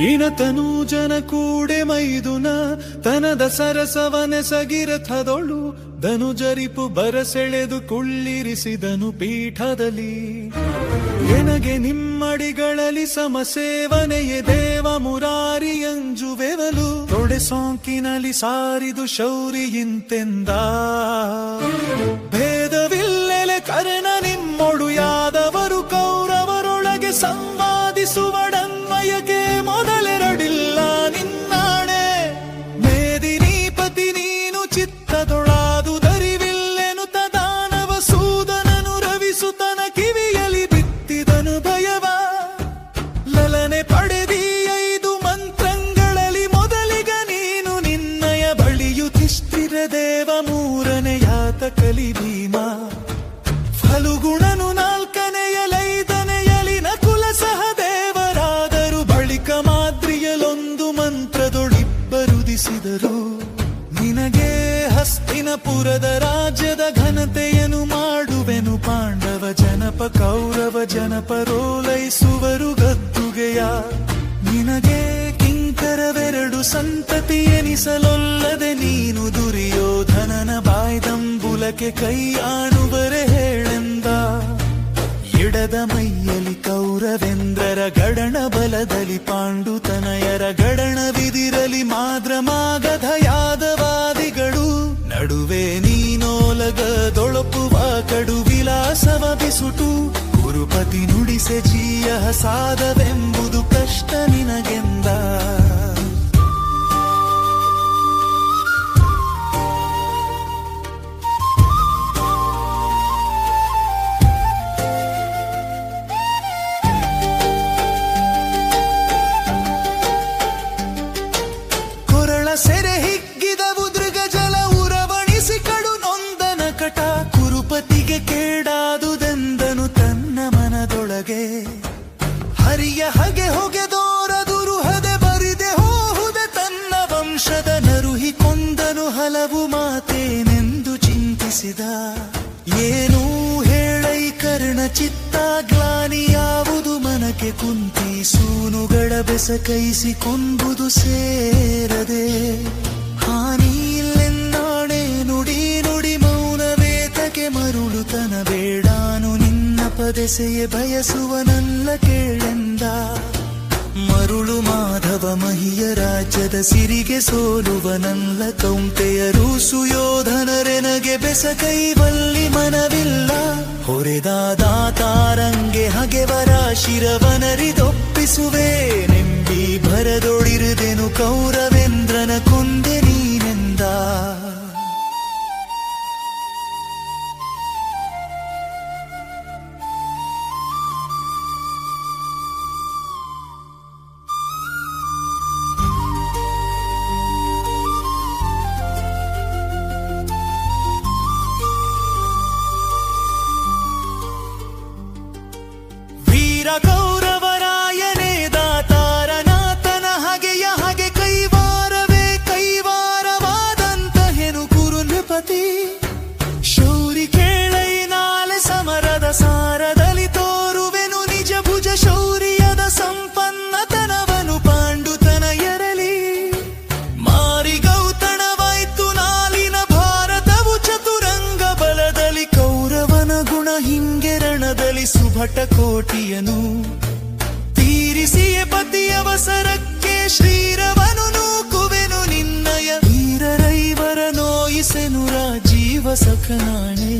ಇನತನು ಜನ ಕೂಡೆ ಮೈದುನ ತನದ ಸರಸವನೆಸಗಿರಥದೊಳು ಧನುಜರಿಪು ಬರಸೆಳೆದು ಕುಳ್ಳಿರಿಸಿದನು ಪೀಠದಲ್ಲಿ. ಎನಗೆ ನಿಮ್ಮಡಿಗಳಲ್ಲಿ ಸಮಸೇವನೆಯೇ ದೇವ ಮುರಾರಿಯಂಜುವೆವಲು ತೊಡೆ ಸೋಂಕಿನಲ್ಲಿ ಸಾರಿದು ಶೌರಿ ಇಂತೆಂದ. ಭೇದವಿಲ್ಲೆಲೆ ಕರೆನ ನಿಮ್ಮೊಡು ಯಾದವರು ಕೌರವರೊಳಗೆ ಸಂವಾದಿಸುವಡನ್ವಯಕ್ಕೆ ಮೊದಲೆರಡಿಲ್ಲ ನಿನ್ನಾಣೆ. ಮೇದಿನೀಪತಿ ನೀನು ಚಿತ್ತದೊಳಾದುದರಿವಿಲ್ಲೆನು ತದಾನವ ಸೂದನನು ರವಿಸುತನ ಕಿವಿಯಲಿ ಬಿತ್ತಿದನು ಭಯವ. ಲಲನೆ ಪಡೆದೀಯೈದು ಮಂತ್ರಂಗಳಲ್ಲಿ ಮೊದಲಿಗ ನೀನು ನಿನ್ನಯ ಬಳಿಯುತಿಷ್ಠಿರ ದೇವ ಮೂರನೆಯಾತ ಕಲಿ ಭೀಮ. ಫಲುಗುಣನು ನಾಲ್ಕನೆಯಲೈದನೆಯಲಿ ನಕುಲ ಸಹದೇವರಾದರು ಬಳಿಕ ಮಾದ್ರಿಯಲೊಂದು ಮಂತ್ರದೊಳಿಬ್ಬರುದಿಸಿದರು. ನಿನಗೆ ಹಸ್ತಿನಪುರದ ರಾಜ್ಯದ ಘನತೆಯನ್ನು ಮಾಡುವೆನು. ಪಾಂಡವ ಜನಪ ಕೌರವ ಜನಪರೋಲೈಸುವರು ಗದ್ದುಗೆಯ. ನಿನಗೆ ಕಿಂಕರವೆರಡು ಸಂತತಿ ಎನಿಸಲೊಲ್ಲದೆ ನೀನು ದುರ್ಯೋಧನನ ಬಾಯ್ದಂಬುಲಕ್ಕೆ ಕೈ ಆಣುವರೆ ಹೇಳೆಂದ. ಎಡದ ಮೈಯಲಿ ಕೌರವೇಂದ್ರರ ಗಡಣ ಬಲದಲ್ಲಿ ಪಾಂಡುತನಯರ ಗಡಣವಿದಿರಲಿ ಮಾದ್ರಮಾಗಧ ಯಾದವಾದಿಗಳು. ನಡುವೆ ನೀನೋಲಗದೊಳಪುವ ಕಡು ವಿಲಾಸವ ಬಿಸುಟು ಗುರುಪತಿ ನುಡಿಸೆ ಜೀಯ ಸಾಧವೆಂಬುದು ಕಷ್ಟ ನಿನಗೆಂದ. ಸೆರೆ ಹಿಗ್ಗಿದವು ದೃಗ ಜಲ ಉರವಣಿಸಿ ಕಡು ನೊಂದನ ಕಟ. ಕುರುಪತಿಗೆ ಕೇಡಾದುದೆಂದನು ತನ್ನ ಮನದೊಳಗೆ. ಹರಿಯ ಹಗೆ ಹೊಗೆದೋರದುರುಹದೆ ಬರಿದೆ ಹೋಹುದೆ ತನ್ನ ವಂಶದ ನರುಹಿ ಕೊಂದನು ಹಲವು ಮಾತೇನೆಂದು ಚಿಂತಿಸಿದ. ಏನೂ ಹೇಳೈ ಕರ್ಣ ಚಿತ್ತಾಗ್ಲಾನಿ ಯಾವುದು ಮನಕ್ಕೆ ಕುಂತಿ ಸೂನುಗಳ ಬೆಸಕೈಸಿ ಕೊಂಬುದು ಸೇರದೆ. ಹಾನಿ ಇಲ್ಲೆನ್ನಾಣೆ ನುಡಿ ನುಡಿ ಮೌನವೇತಕ್ಕೆ ಮರುಳುತನ ಬೇಡಾನು ನಿನ್ನ ಪದೆಸೆಯೇ ಬಯಸುವನಲ್ಲ ಕೇಳೆಂದ. ಮರುಳು ಮಾಧವ ಮಹಿಯ ರಾಜ್ಯದ ಸಿರಿಗೆ ಸೋಲುವನಲ್ಲ ಕೌಂತೆಯರು ಸುಯೋಧನರೆನಗೆ ಬೆಸಕೈವಲ್ಲಿ ಮನವಿಲ್ಲ. ಹೊರೆದಾದಾತಾರಂಗೆ ಹಗೆವರ ಶಿರವನರಿದೊಪ್ಪಿಸುವೆ ನೆಂಬಿ ಭರದೊಳಿರುದೆನು ಕೌರವೇಂದ್ರನ ಕೊಂದೆ ನೀನೆಂದ. ಕೌರವರಾಯನೇ ದಾತಾರನಾಥನ ಹಗೆಯ ಹಗೆ ಕೈವಾರವೇ ಕೈವಾರವಾದಂತ ಹೆನು ಕುರು ನೃಪತಿ. ಶೌರಿ ಕೇಳೈ ನಾಳೆ ಸಮರದ ಸಾರದಲ್ಲಿ ತೋರುವೆನು ನಿಜ ಭುಜ ಶೌರ್ಯದ ಸಂಪನ್ನತನವನು ಪಾಂಡುತನ ಎರಲಿ. ಮಾರಿ ಗೌತಣವಾಯ್ತು ನಾಲಿನ ಭಾರತವು ಚತುರಂಗ ಬಲದಲ್ಲಿ. ಕೌರವನ ಗುಣ ಹಿಂಗೆ ರಣದಲ್ಲಿ ಸುಭಟ ಕೋಟಿಯನು ತೀರಿಸಿಯೇ ಪತಿಯವಸರಕ್ಕೆ ಶ್ರೀರವನು ನೂಕುವೆನು ನಿನ್ನಯ. ವೀರರೈವರ ನೋಯಿಸೆನು ರಾಜೀವ ಸಖನಾಣೆ.